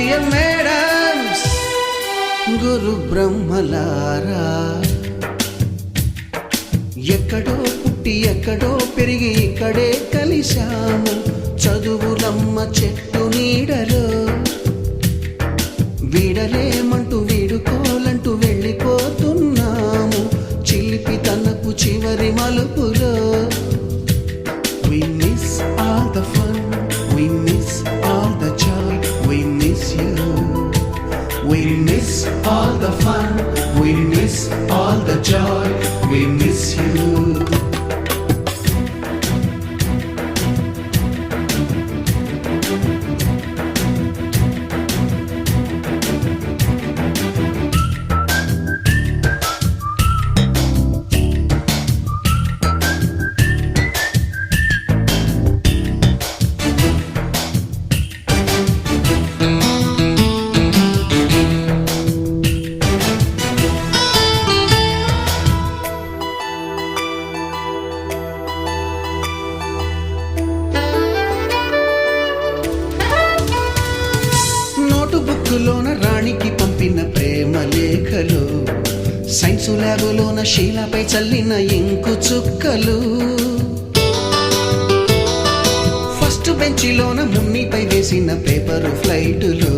Dear madams, గురు బ్రహ్మలారా, ఎక్కడో పుట్టి ఎక్కడో పెరిగి ఇక్కడే కలిశాము చదువులమ్మ చెట్టు నీడలో. వీడలేమంటూ వీడుకోలంటూ వెళ్ళిపోతున్నాము చిలిపి తనపు చివరి మలుపులో. We miss all the fun, we miss all the joy, we miss you. We miss all the fun, we miss all the joy, we miss you. బుక్కులోన రాణికి పంపిన ప్రేమ లేఖలు, సైన్సు ల్యాబులోన శీలపై చల్లిన ఇంకు చుక్కలు, ఫస్ట్ బెంచిలోన మున్నిపై వేసిన పేపరు ఫ్లైటులు,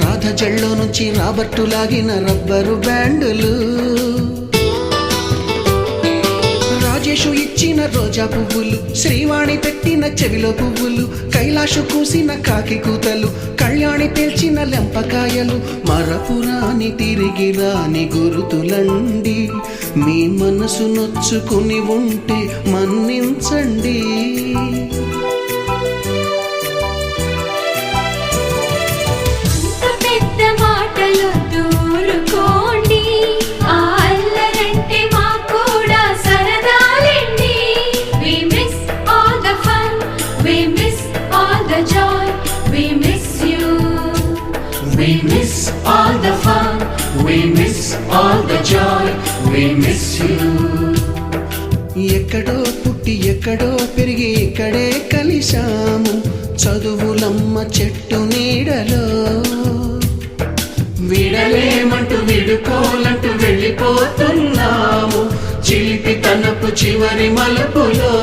రాధ జల్లో నుంచి రాబర్టు లాగిన rubber బ్యాండులు, Rajesh ఇచ్చిన రోజా పువ్వులు, శ్రీవాణి పెట్టిన చెవిలో పువ్వులు, కైలాషు కూసిన కాకి కూతలు, కళ్యాణి పేల్చిన లెంపకాయలు, మరపురాని తిరిగి రాని గురుతులండి. మీ మనసు నొచ్చుకుని ఉంటే మన్నించండి. We miss all the fun, we miss all the joy, we miss you. ఎక్కడో పుట్టి ఎక్కడో పెరిగి ఇక్కడే కలిశాము చదువులమ్మ చెట్టు నీడలో. వీడలేమంటూ వీడుకోలంటూ వెళ్ళిపోతున్నాము చిలిపి తనపు చివరి మలుపులో.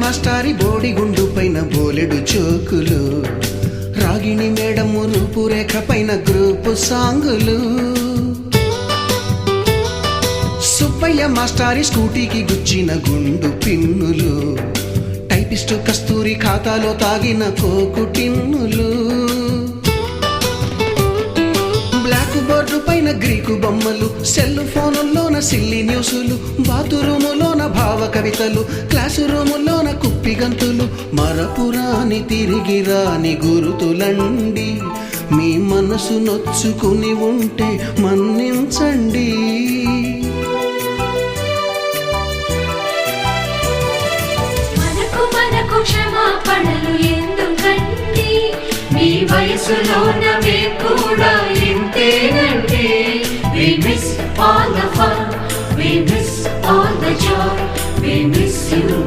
మాస్టారి బోడిగుండు పైన బోలెడు చోకులు, రాగిణి మేడము రూపురేఖ పైన గ్రూపు సాంగులు, సుబ్బయ్య మాస్టారి స్కూటీకి గుచ్చిన గుండు పిన్నులు, టైపిస్టు కస్తూరి ఖాతాలో తాగిన కోకు టిన్నులు, బ్లాక్ బోర్డు పైన గ్రీకు బొమ్మలు, సెల్ ఫోనుల్లోన సిల్లి న్యూసులు, బాతురూములోన భావ కవితలు, క్లాసు రూములోన కుప్పి గంతులు, మరపురాని తిరిగి రాని గురుతులండి. మీ మనసు నొచ్చుకుని ఉంటే మన్నించండి. మనకు క్షమాపణలు ఎందుకండి, మీ వయసులోనవే కూడా ఇంతేనండి. We miss all the fun, we miss all the joy, we miss you.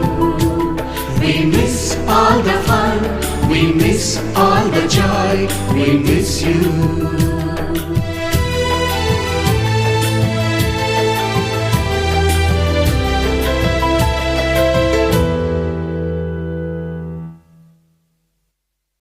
We miss all the fun, we miss all the joy, we miss you.